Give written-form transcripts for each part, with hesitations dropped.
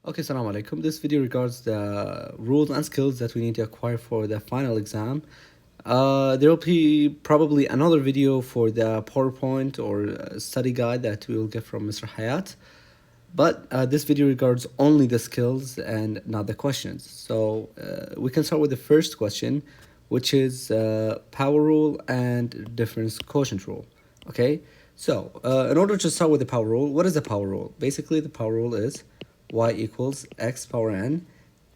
Okay, Assalamu alaikum. This video regards the rules and skills that we need to acquire for the final exam. There will be probably another video for the PowerPoint or study guide that we will get from Mr. Hayat. But this video regards only the skills and not the questions. So we can start with the first question, which is power rule and difference quotient rule. Okay, so in order to start with the power rule, what is the power rule? Basically, the power rule is y equals x power n,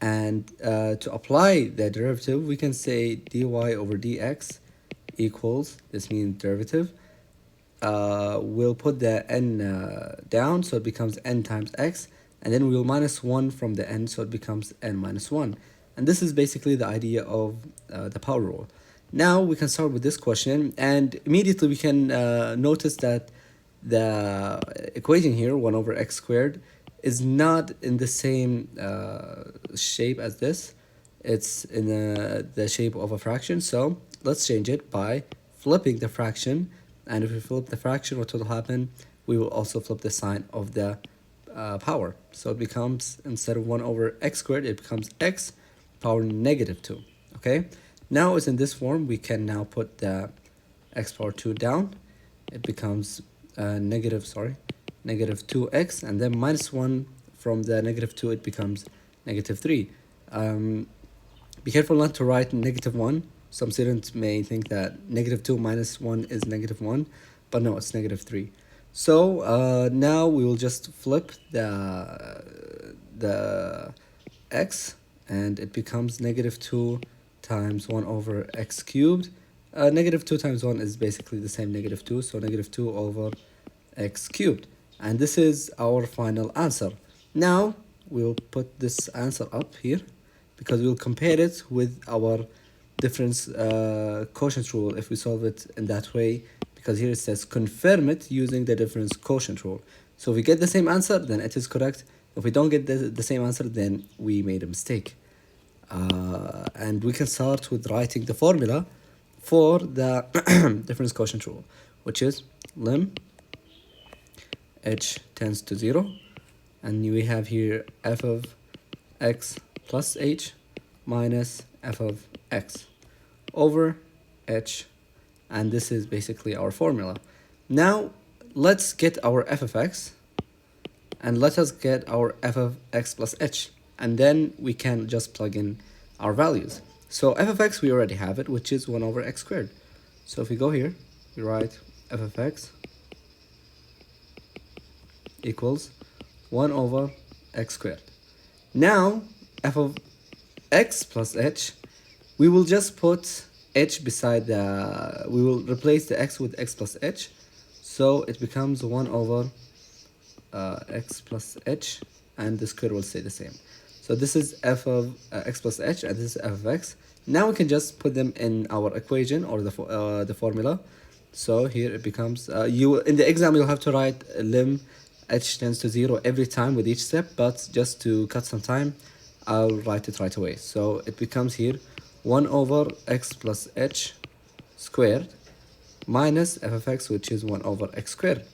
and to apply the derivative, we can say dy over dx equals, this means derivative, we'll put the n down, so it becomes n times x, and then we'll minus 1 from the n, so it becomes n minus 1. And this is basically the idea of the power rule. Now we can start with this question, and immediately we can notice that the equation here, 1 over x squared, is not in the same shape as this. It's in the shape of a fraction, so let's change it by flipping the fraction. And if we flip the fraction, what will happen? We will also flip the sign of the power. So it becomes, instead of 1 over x squared, it becomes x power negative 2. Okay? Now it's in this form. We can now put the x power 2 down. It becomes negative 2x, and then minus 1 from the negative 2, it becomes negative 3. Be careful not to write negative 1. Some students may think that negative 2 minus 1 is negative 1, but no, it's negative 3. So now we will just flip the x, and it becomes negative 2 times 1 over x cubed. Negative 2 times 1 is basically the same negative 2, so negative 2 over x cubed. And this is our final answer. Now we'll put this answer up here because we'll compare it with our difference quotient rule if we solve it in that way, because here it says confirm it using the difference quotient rule. So if we get the same answer, then it is correct. If we don't get the same answer, then we made a mistake. And we can start with writing the formula for the difference quotient rule, which is lim h tends to 0, and we have here f of x plus h minus f of x over h, and this is basically our formula. Now let's get our f of x, and let us get our f of x plus h, and then we can just plug in our values. So f of x, we already have it, which is 1 over x squared. So if we go here, we write f of x equals 1 over x squared. Now f of x plus h, we will just put h beside we will replace the x with x plus h, so it becomes 1 over x plus h, and the square will stay the same. So this is f of x plus h, and this is f of x. Now we can just put them in our equation or the formula. So here it becomes, in the exam you'll have to write lim h tends to 0 every time with each step, but just to cut some time, I'll write it right away. So it becomes here 1 over x plus h squared minus f of x, which is 1 over x squared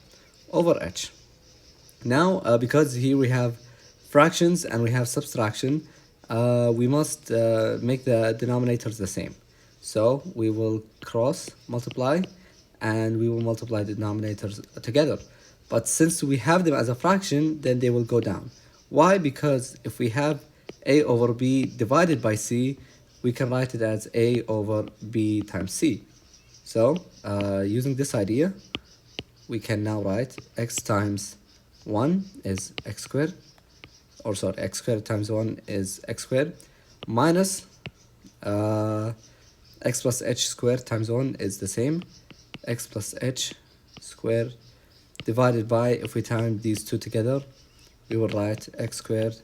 over h. Now, because here we have fractions and we have subtraction, we must make the denominators the same. So we will cross multiply, and we will multiply the denominators together. But since we have them as a fraction, then they will go down. Why? Because if we have a over b divided by c, we can write it as a over b times c. So using this idea, we can now write x times 1 is x squared, or sorry, x squared times 1 is x squared, minus x plus h squared times 1 is the same, x plus h squared divided by, if we time these two together, we will write x squared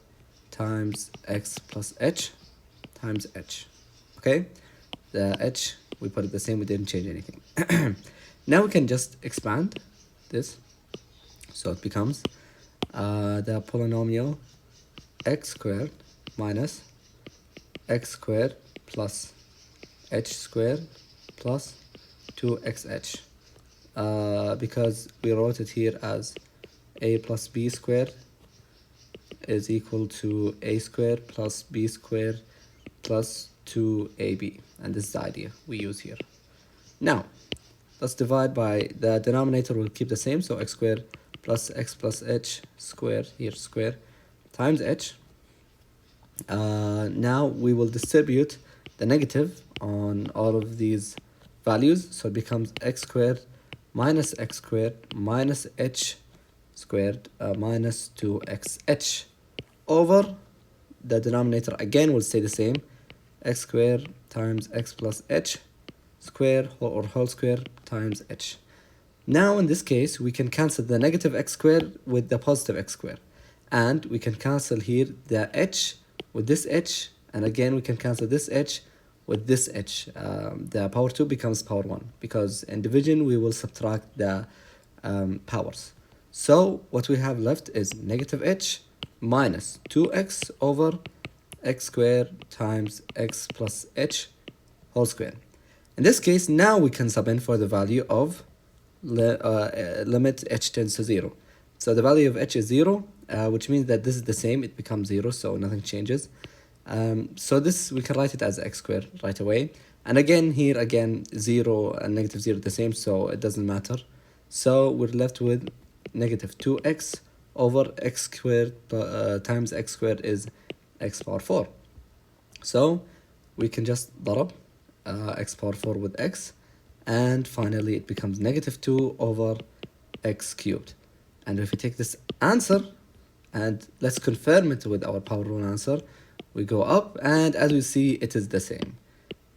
times x plus h times h. Okay, the h, we put it the same, we didn't change anything. Now we can just expand this, so it becomes the polynomial x squared minus x squared plus h squared plus 2xh. Because we wrote it here as a plus b squared is equal to a squared plus b squared plus 2ab. And this is the idea we use here. Now, let's divide by the denominator will keep the same, so x squared plus x plus h squared, here square, times h. Now we will distribute the negative on all of these values, so it becomes x squared minus h squared minus 2xh over the denominator again will stay the same, x squared times x plus h square or whole square times h. Now in this case we can cancel the negative x squared with the positive x squared, and we can cancel here the h with this h, and again we can cancel this h with this h. The power 2 becomes power 1 because in division we will subtract the powers. So what we have left is negative h minus 2x over x squared times x plus h whole square. In this case, now we can sub in for the value of limit h tends to 0. So the value of h is 0, which means that this is the same, it becomes 0, so nothing changes. So this, we can write it as x squared right away. And again, here again, 0 and negative 0 the same, so it doesn't matter. So we're left with negative 2x over x squared times x squared is x power 4. So we can just ضرب x power 4 with x, and finally it becomes negative 2 over x cubed. And if we take this answer and let's confirm it with our power rule answer, we go up, and as we see it is the same.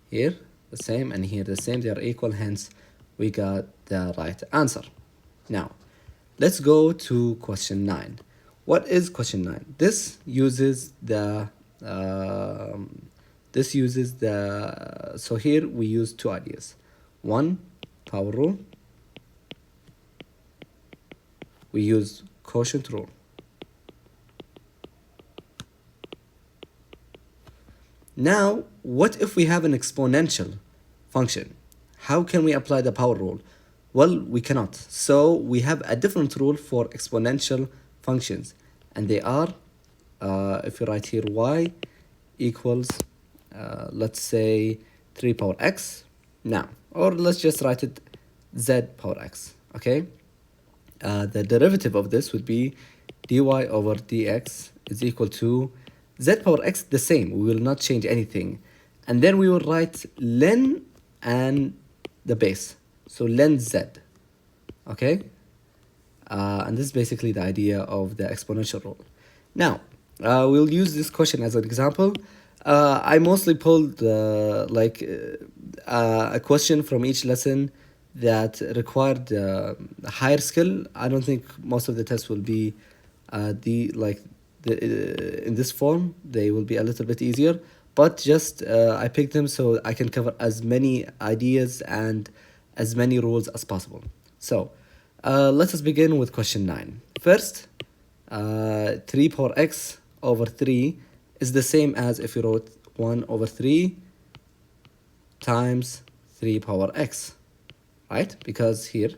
Here the same and here the same, they are equal, hence we got the right answer. Now let's go to question 9. What is question 9? This uses the so here we use two ideas. One, power rule. We use quotient rule. Now, what if we have an exponential function? How can we apply the power rule? Well, we cannot. So we have a different rule for exponential functions, and they are, if you write here y equals, let's say 3 power x now, or let's just write it z power x, okay? The derivative of this would be dy over dx is equal to z power x the same, we will not change anything, and then we will write len and the base, so len z, okay? And this is basically the idea of the exponential rule. Now, we'll use this question as an example. I mostly pulled a question from each lesson that required a higher skill. I don't think most of the tests will be in this form. They will be a little bit easier, but just I picked them so I can cover as many ideas and as many rules as possible. So let us begin with question 9. First, 3 power x over 3 is the same as if you wrote 1 over 3 times 3 power x, right? Because here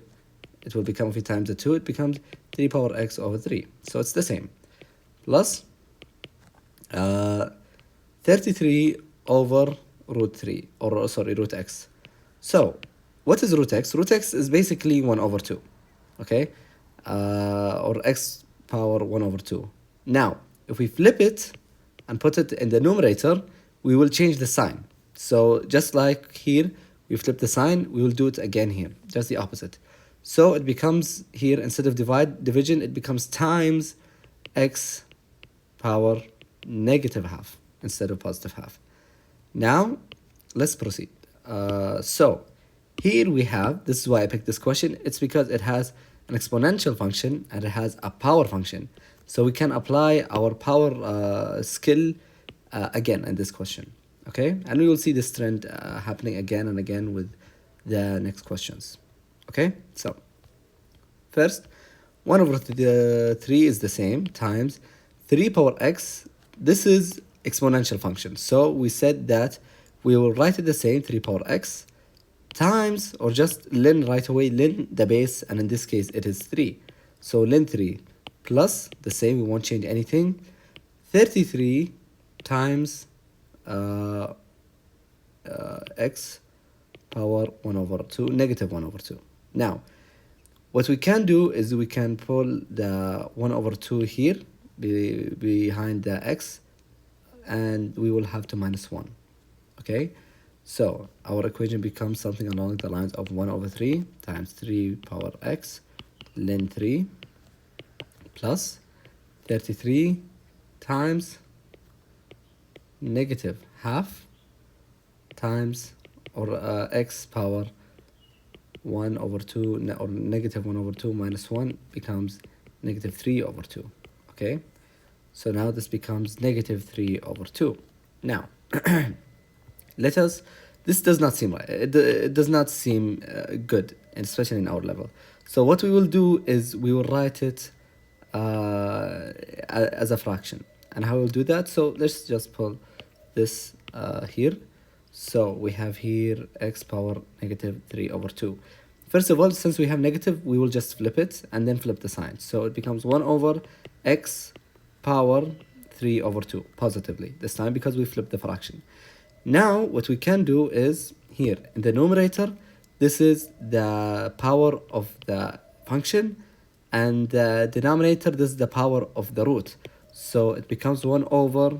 it will become, if you times the 2, it becomes 3 power x over 3. So it's the same. Plus 33 over root 3, or sorry, root x. So what is root x? Root x is basically 1 over 2, okay? Or x power 1 over 2. Now, if we flip it and put it in the numerator, we will change the sign. So just like here, we flip the sign, we will do it again here, just the opposite. So it becomes here, instead of division, it becomes times x power negative half instead of positive half. Now, let's proceed. So here we have, this is why I picked this question, it's because it has an exponential function and it has a power function. So we can apply our power skill again in this question, okay? And we will see this trend happening again and again with the next questions, okay? So first, 1 over 3 is the same times 3 power x. This is exponential function. So we said that we will write it the same, 3 power x times, or just len right away, len the base, and in this case it is 3. So len 3 plus the same, we won't change anything, 33 times uh, x power 1 over 2, negative 1 over 2. Now, what we can do is we can pull the 1 over 2 here behind the x, and we will have to minus 1. Okay, so our equation becomes something along the lines of 1 over 3 times 3 power x ln 3 plus 33 times negative half times or x power 1 over 2 or negative 1 over 2 minus 1 becomes negative 3 over 2. Okay, so now this becomes negative 3 over 2. Now this does not seem right. It does not seem good, especially in our level. So what we will do is we will write it as a fraction. And how we'll do that? So let's just pull this here. So we have here x power negative 3 over 2. First of all, since we have negative, we will just flip it and then flip the sign. So it becomes 1 over x power 3 over 2 positively this time because we flipped the fraction. Now what we can do is here in the numerator, this is the power of the function, and the denominator, this is the power of the root. So it becomes 1 over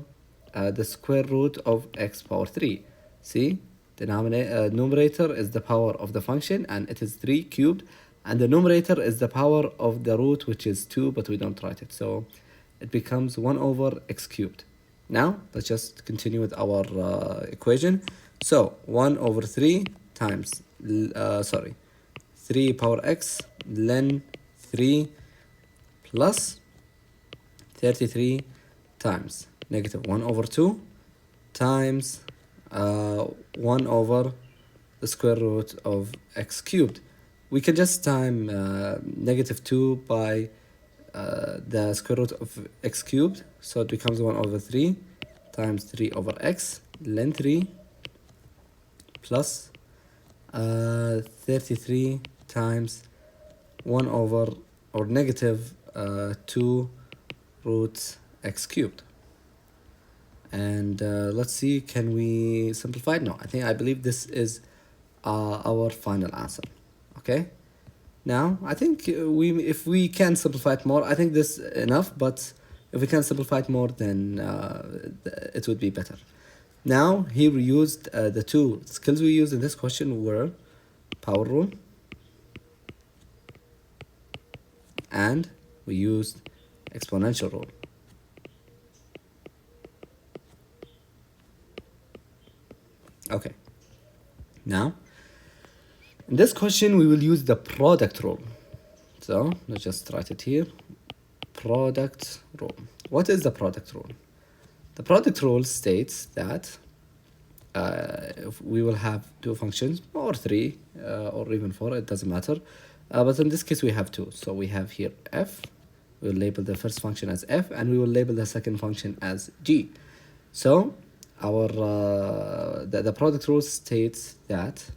the square root of x power 3. See, the numerator is the power of the function, and it is 3 cubed, and the numerator is the power of the root, which is 2, but we don't write it. So it becomes 1 over x cubed. Now let's just continue with our equation. So 1 over 3 times 3 power x ln 3 plus 33 times negative 1 over 2 times 1 over the square root of x cubed. We can just time negative 2 by the square root of x cubed, so it becomes 1 over 3 times 3 over x ln 3 plus 33 times 1 over or negative 2 root x cubed. And let's see, can we simplify it? No, I believe this is our final answer. Okay, now I think if we can simplify it more, I think this is enough, but if we can simplify it more, then it would be better. Now here we used the two skills we used in this question were power rule, and we used exponential rule. Okay, now in this question we will use the product rule. So let's just write it here. Product rule. What is the product rule? The product rule states that if we will have two functions, or three, or even four, it doesn't matter. But in this case we have two. So we have here f. We'll label the first function as f, and we will label the second function as g. So our the product rule states that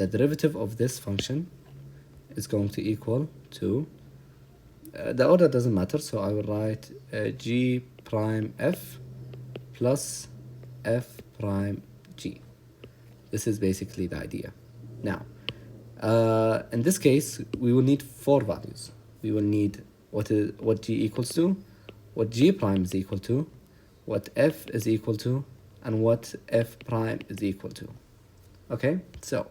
the derivative of this function is going to equal to the order doesn't matter, so I will write g prime f plus f prime g. This is basically the idea. Now in this case we will need four values. We will need what g equals to, what g prime is equal to, what f is equal to, and what f prime is equal to. Okay, so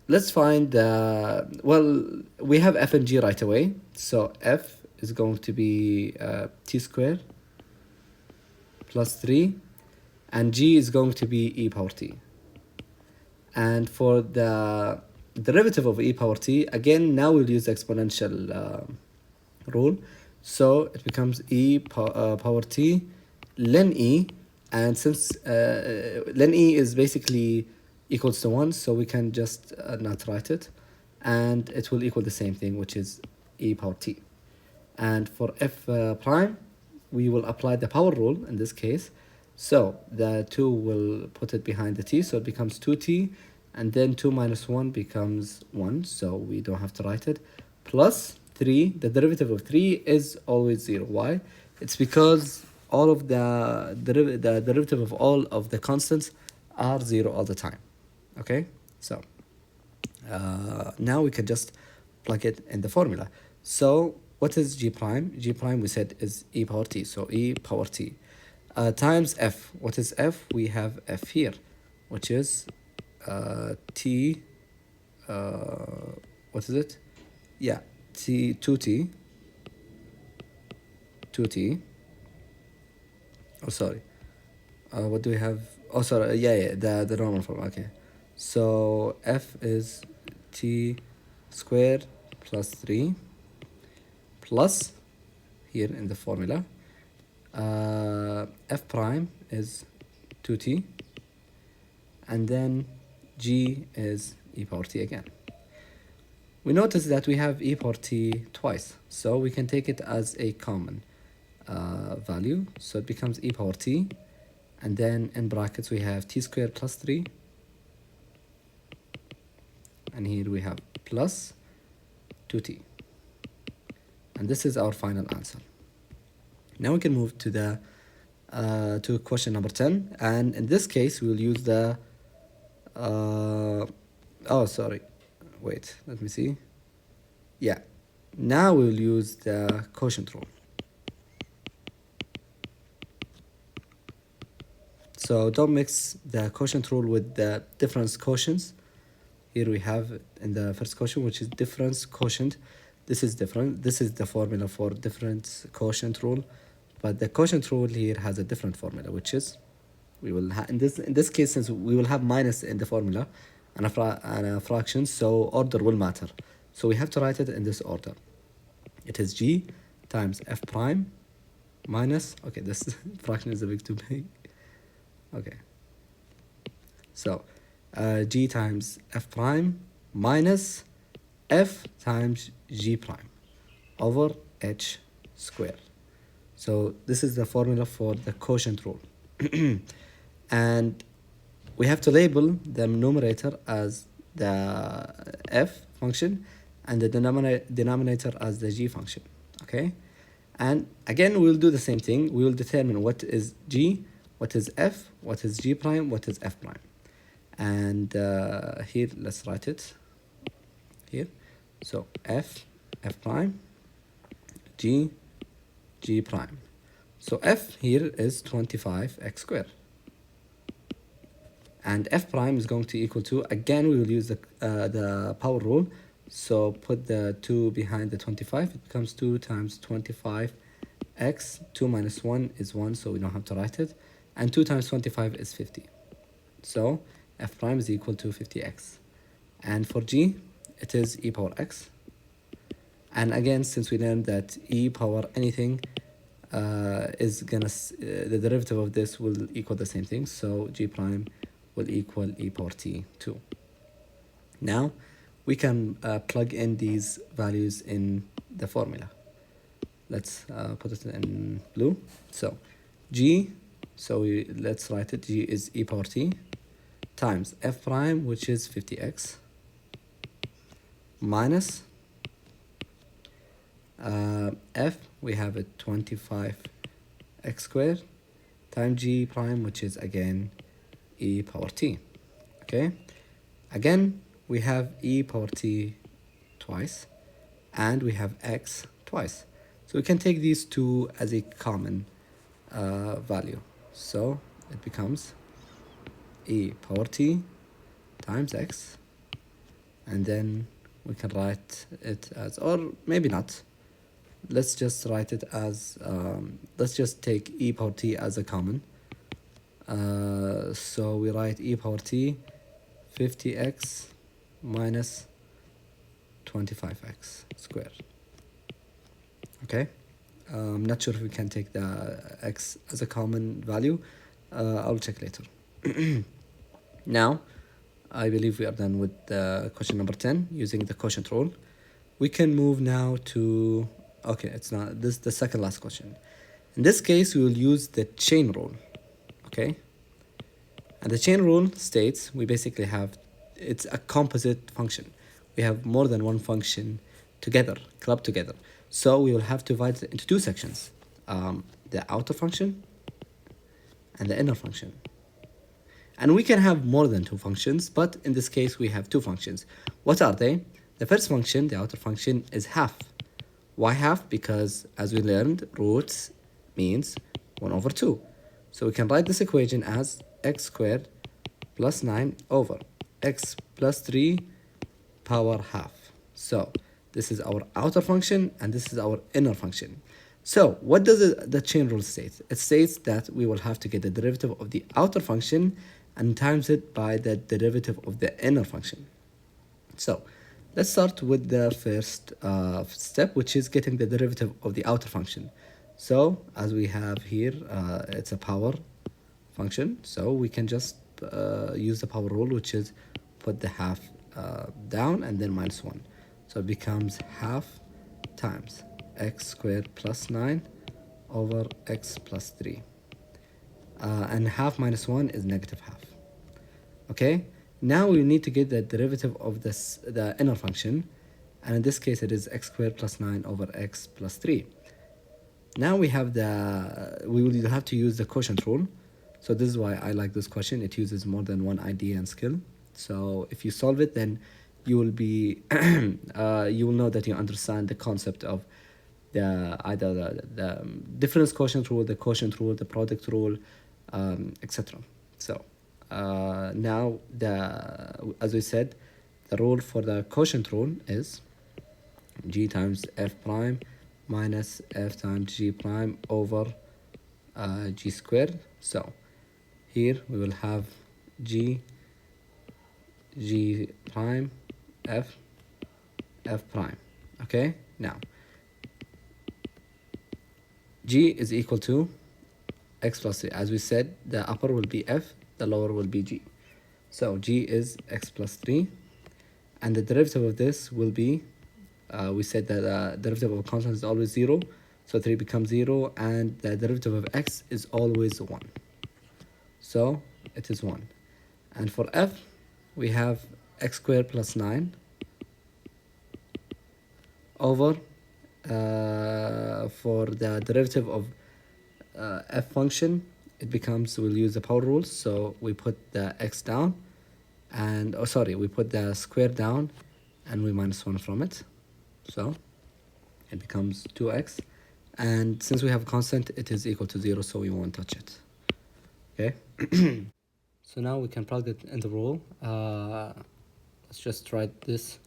let's find well, we have f and g right away. So f is going to be t squared plus 3, and g is going to be e power t. And for the derivative of e power t, again, now we'll use the exponential rule. So it becomes e power t ln e, and since ln e is basically equals to 1, so we can just not write it, and it will equal the same thing, which is e power t. And for f prime, we will apply the power rule in this case. So the 2 will put it behind the t, so it becomes 2t, and then 2 minus 1 becomes 1, so we don't have to write it, plus 3. The derivative of 3 is always 0. Why? It's because all of the derivative of all of the constants are zero all the time. Okay, so now we can just plug it in the formula. So what is g prime? G prime we said is e power t, so e power t times f. What is f? We have f here, which is t, what is it? Yeah, t 2t, 2t. Oh, sorry. What do we have? Oh, sorry. Yeah, the normal form. Okay. So f is t squared plus 3 plus, here in the formula, f prime is 2t, and then g is e power t again. We notice that we have e power t twice, so we can take it as a common value. So it becomes e power t, and then in brackets we have t squared plus 3, and here we have plus 2t. And this is our final answer. Now we can move to the to question number 10, and in this case we will use the oh, sorry, wait, let me see. Yeah, now we'll use the quotient rule. So don't mix the quotient rule with the difference quotients. Here we have in the first quotient, which is difference quotient. This is different. This is the formula for difference quotient rule, but the quotient rule here has a different formula, which is we will in this case, since we will have minus in the formula and a fraction, so order will matter. So we have to write it in this order. It is g times f prime minus, okay, this fraction is a bit too big. Okay, so g times f prime minus f times g prime over h squared. So this is the formula for the quotient rule. And we have to label the numerator as the f function and the denominator as the g function. Okay, and again we will do the same thing. We will determine what is g, what is f, what is g prime, what is f prime. And here let's write it here. So f prime, g prime. So f here is 25x squared, and f prime is going to equal to, again we will use the power rule. So put the 2 behind the 25, it becomes 2 times 25x. 2 minus 1 is 1, so we don't have to write it, and 2 times 25 is 50. So f prime is equal to 50x. And for g, it is e power x. And again, since we learned that e power anything is gonna, the derivative of this will equal the same thing, so g prime will equal e power t 2. Now we can plug in these values in the formula. Let's put it in blue. So g, so let's write it, g is e power t times f prime, which is 50x, minus f, we have it 25x squared, times g prime, which is again e power t. Okay, again we have e power t twice, and we have x twice. So we can take these two as a common value. So it becomes e power t times x, and then we can write it as, or maybe not, let's just write it as, let's just take e power t as a common. So we write e power t 50x minus 25x squared. Okay, I'm not sure if we can take the x as a common value. I'll check later. Now I believe we are done with the question number 10 using the quotient rule. We can move now to, okay, it's not, this is the second last question. In this case, we will use the chain rule, okay? And the chain rule states we basically have, it's a composite function. We have more than one function together, clubbed together. So we will have to divide it into two sections. the outer function and the inner function. And we can have more than two functions, but in this case we have two functions. What are they? The first function, the outer function, is half. Why half? Because as we learned, roots means 1 over 2. So we can write this equation as x squared plus 9 over x plus 3 power half. So this is our outer function and this is our inner function. So what does the chain rule state? It states that we will have to get the derivative of the outer function and times it by the derivative of the inner function. So let's start with the first step, which is getting the derivative of the outer function. So as we have here, it's a power function. So we can just use the power rule, which is put the half down and then minus 1. So it becomes half times x squared plus 9 over x plus 3. And half minus 1 is negative half. Okay, now we need to get the derivative of the inner function, and in this case it is x squared plus 9 over x plus 3. Now we will have to use the quotient rule. So this is why I like this question. It uses more than one idea and skill. So if you solve it, then you will be you will know that you understand the concept of either the difference quotient rule, the quotient rule, the product rule, etc. So now as we said, the rule for the quotient rule is g times f prime minus f times g prime over g squared. So here we will have g prime f prime. Okay, now g is equal to x plus 3. As we said, the upper will be f, the lower will be g. So g is x plus 3, and the derivative of this will be, we said that the derivative of a constant is always 0, so 3 becomes 0, and the derivative of x is always 1. So it is 1. And for f, we have x squared plus 9 over, for the derivative of f function, it becomes, we'll use the power rules, so we put the x down, and we put the square down and we minus 1 from it, so it becomes 2x, and since we have a constant, it is equal to 0, so we won't touch it. Okay. So now we can plug it in the rule. Let's just write this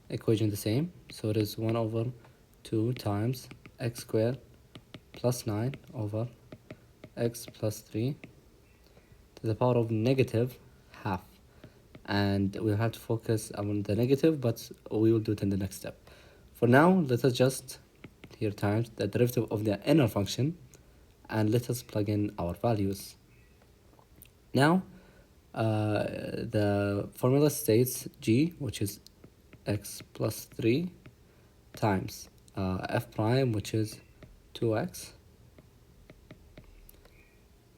equation the same. So it is 1 over 2 times x squared plus 9 over x plus 3 to the power of negative half. And we'll have to focus on the negative, but we will do it in the next step. For now, let us just here times the derivative of the inner function, and let us plug in our values. Now, the formula states g, which is x plus 3, times f prime, which is 2x,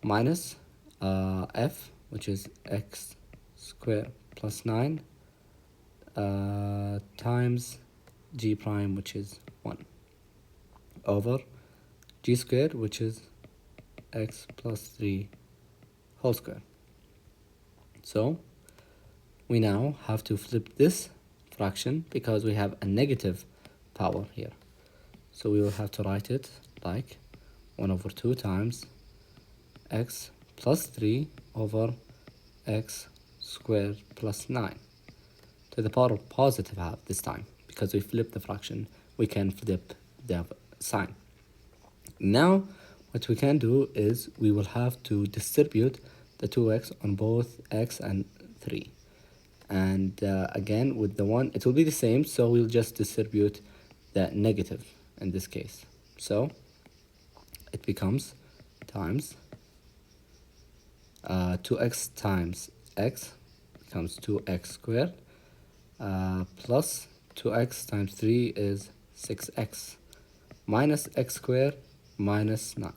minus f, which is x squared plus 9, times g prime, which is 1, over g squared, which is x plus 3 whole square. So we now have to flip this fraction because we have a negative power here. So we will have to write it like 1 over 2 times x plus 3 over x squared plus 9 to the power of positive half this time. Because we flip the fraction, we can flip the sign. Now what we can do is we will have to distribute the 2x on both x and 3. And again, with the 1, it will be the same, so we'll just distribute the negative in this case. So it becomes times 2x times x becomes 2x squared, plus 2x times 3 is 6x, minus x squared minus 9.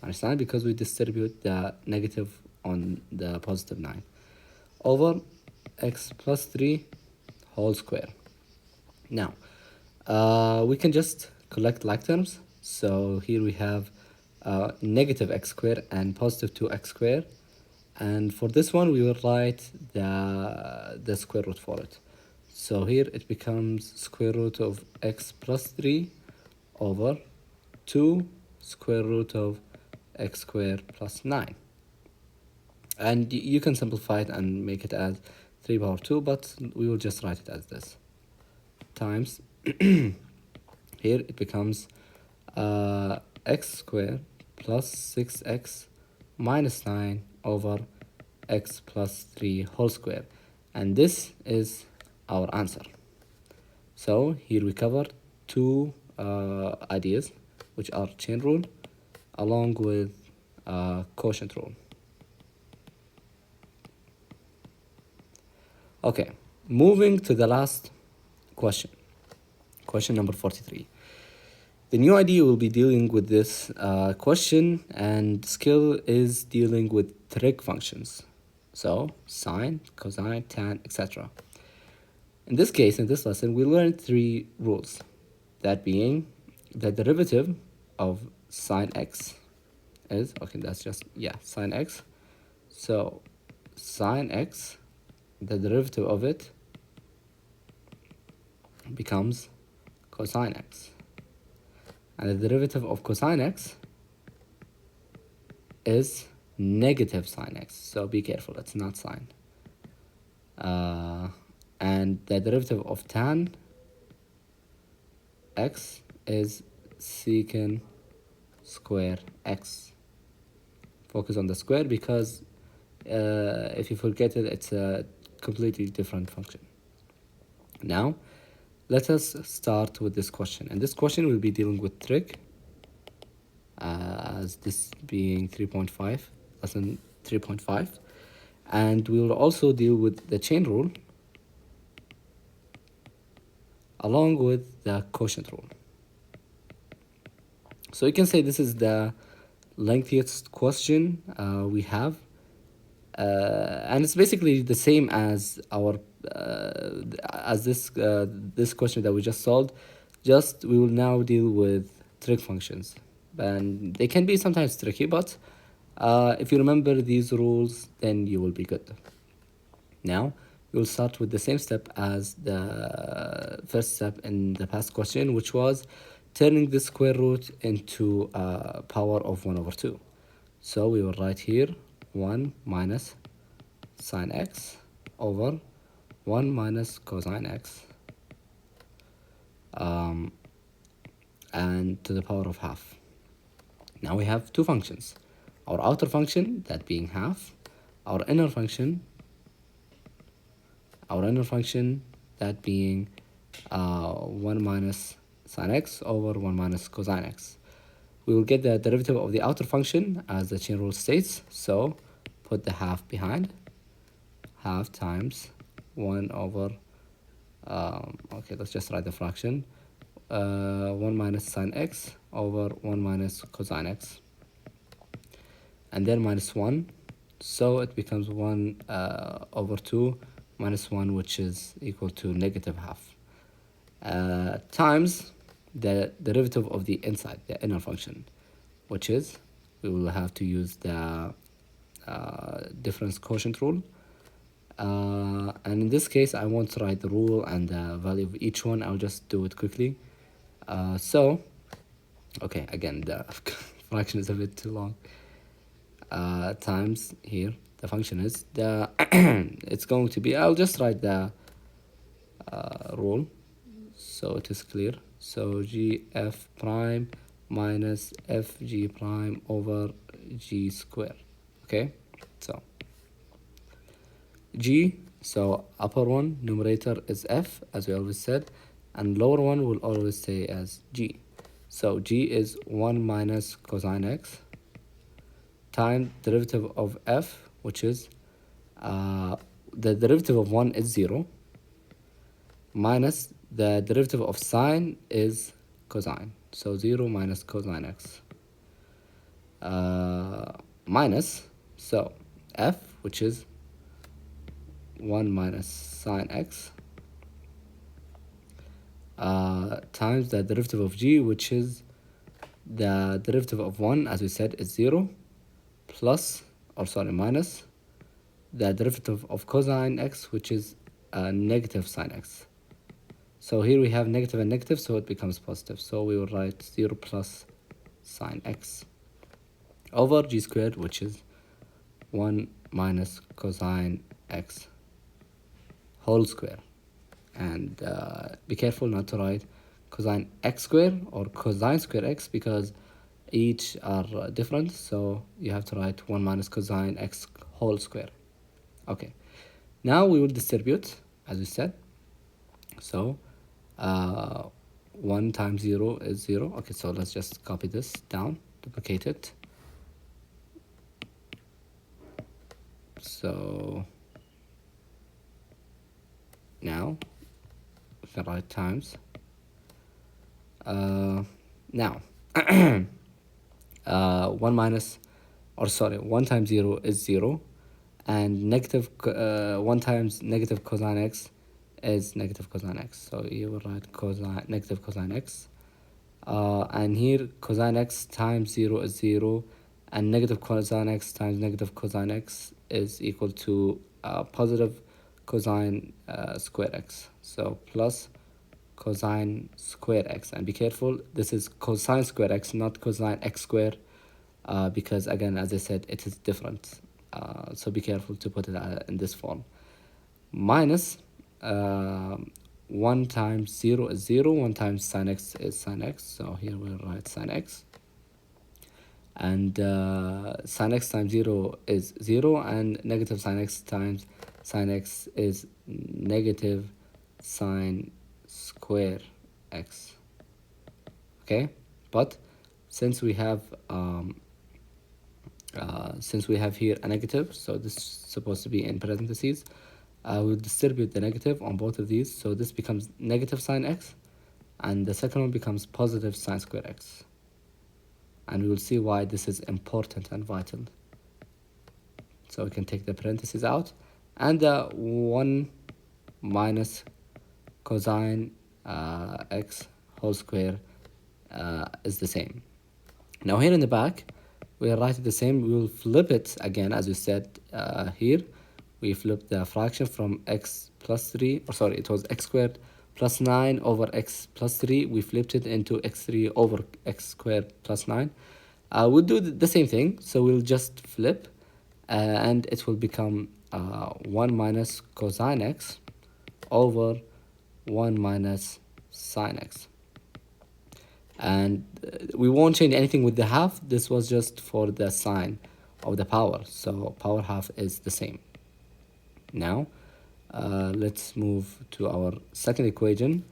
Minus 9 because we distribute the negative on the positive 9, over x plus 3 whole square. Now, we can just collect like terms. So here we have negative x squared and positive 2x squared. And for this one, we will write the square root for it. So here it becomes square root of x plus 3 over 2 square root of x squared plus 9. And you can simplify it and make it as 3 power 2, but we will just write it as this. Times, here it becomes x squared plus 6x minus 9 over x plus 3 whole square. And this is our answer. So here we covered two ideas, which are chain rule along with quotient rule. Okay, moving to the last question. Question number 43. The new idea will be dealing with this question, and skill is dealing with trig functions. So sine, cosine, tan, etc. In this case, in this lesson, we learned three rules. That being, the derivative of sine x is, okay, that's just, yeah, sine x. So sine x, the derivative of it becomes cosine x. And the derivative of cosine x is negative sine x. So be careful, it's not sine. And the derivative of tan x is secant square x. Focus on the square because if you forget it, it's a completely different function. Now, let us start with this question. And this question will be dealing with trig, as this being 3.5, lesson 3.5. And we will also deal with the chain rule along with the quotient rule. So you can say this is the lengthiest question we have. And it's basically the same as our this question that we just solved. Just we will now deal with trig functions, and they can be sometimes tricky, but if you remember these rules, then you will be good. Now we'll start with the same step as the first step in the past question, which was turning the square root into a power of 1 over 2. So we will write here 1 minus sine x over 1 minus cosine x, and to the power of half. Now we have two functions. Our outer function, that being half, our inner function, that being 1 minus sine x over 1 minus cosine x. We will get the derivative of the outer function as the chain rule states, so put the half behind. Half times 1 over, okay, let's just write the fraction, 1 minus sine x over 1 minus cosine x, and then minus 1, so it becomes 1 over 2 minus 1, which is equal to negative half, times the derivative of the inside, the inner function, which is, we will have to use the difference quotient rule. And in this case, I won't write the rule and the value of each one. I'll just do it quickly. So, okay, again, the fraction is a bit too long. Times here, the function is, the it's going to be, I'll just write the rule so it is clear. So gf prime minus fg prime over g square. Okay, so g, so upper one, numerator is f, as we always said, and lower one will always stay as g. So g is 1 minus cosine x times derivative of f, which is the derivative of 1 is 0, minus the derivative of sine is cosine. So 0 minus cosine x, minus, so f, which is 1 minus sine x, times the derivative of g, which is the derivative of 1, as we said, is 0, plus, or sorry, minus the derivative of cosine x, which is negative sine x. So here we have negative and negative, so it becomes positive. So we will write 0 plus sine x over g squared, which is 1 minus cosine x whole square. And be careful not to write cosine x square or cosine square x, because each are different. So you have to write 1 minus cosine x whole square. Okay, now we will distribute, as we said. So 1 times 0 is 0. Okay, so let's just copy this down, duplicate it. So now we can write times. Now 1 minus, or sorry, 1 times 0 is 0, and negative 1 times negative cosine x is negative cosine x. So you will write cosine negative cosine x, and here cosine x times 0 is 0, and negative cosine x times negative cosine x is equal to positive cosine square x. So plus cosine square x, and be careful, this is cosine square x, not cosine x square, because again, as I said, it is different. So be careful to put it in this form. Minus 1 times 0 is 0, 1 times sine x is sine x. So here we'll write sine x. And sine x times 0 is 0, and negative sine x times sine x is negative sine square x. Okay, but since we have here a negative, so this is supposed to be in parentheses, we'll distribute the negative on both of these, so this becomes negative sine x, and the second one becomes positive sine square x. And we will see why this is important and vital. So we can take the parentheses out, and 1 minus cosine x whole square is the same. Now here in the back, we'll write it the same. We will flip it again, as we said here. We flip the fraction from x plus 3, or sorry, it was x squared plus 9 over x plus 3. We flipped it into x3 over x squared plus 9. We'll do the same thing, so we'll just flip, and it will become 1 minus cosine x over 1 minus sine x. And we won't change anything with the half. This was just for the sign of the power, so power half is the same. Now let's move to our second equation.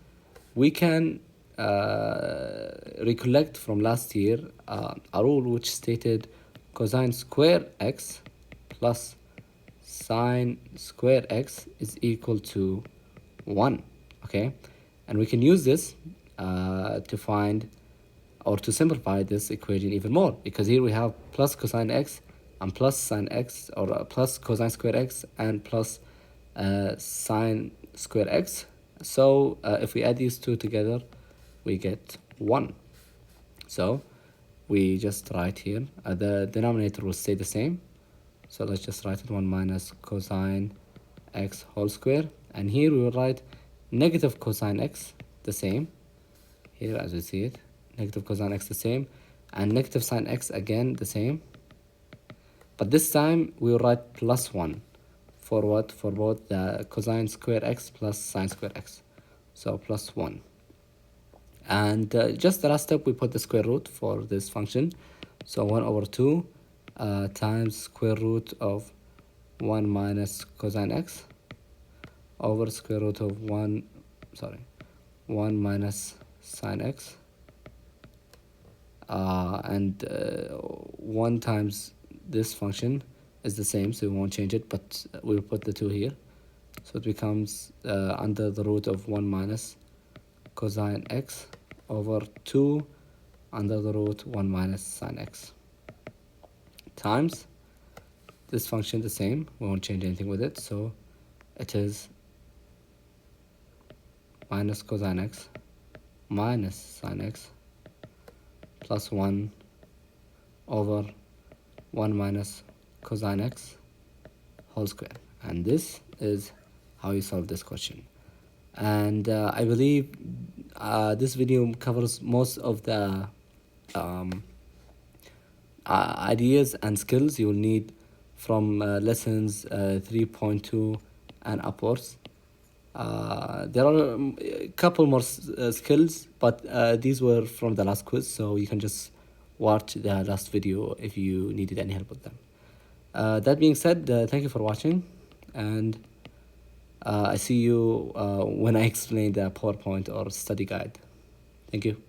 We can recollect from last year a rule which stated cosine square x plus sine square x is equal to 1. Okay, and we can use this to find, or to simplify this equation even more, because here we have plus cosine x and plus sine x, or plus cosine square x and plus sine square x. So if we add these two together, we get 1. So we just write here, the denominator will stay the same. So let's just write it 1 minus cosine x whole square. And here we will write negative cosine x the same. Here, as we see it, negative cosine x the same, and negative sine x again the same. But this time we will write plus 1 for what? For both the cosine square x plus sine square x. So plus 1. And just the last step, we put the square root for this function. So 1 over 2 times square root of 1 minus cosine x over square root of 1 minus sine x, and 1 times this function is the same, so we won't change it, but we'll put the 2 here. So it becomes under the root of 1 minus cosine x over 2 under the root 1 minus sine x times this function the same, we won't change anything with it, so it is minus cosine x minus sine x plus 1 over 1 minus cosine x whole square. And this is how you solve this question. And I believe this video covers most of the um, ideas and skills you will need from lessons 3.2 and upwards. There are a couple more skills, but these were from the last quiz, so you can just watch the last video if you needed any help with them. That being said, thank you for watching, and I see you when I explain the PowerPoint or study guide. Thank you.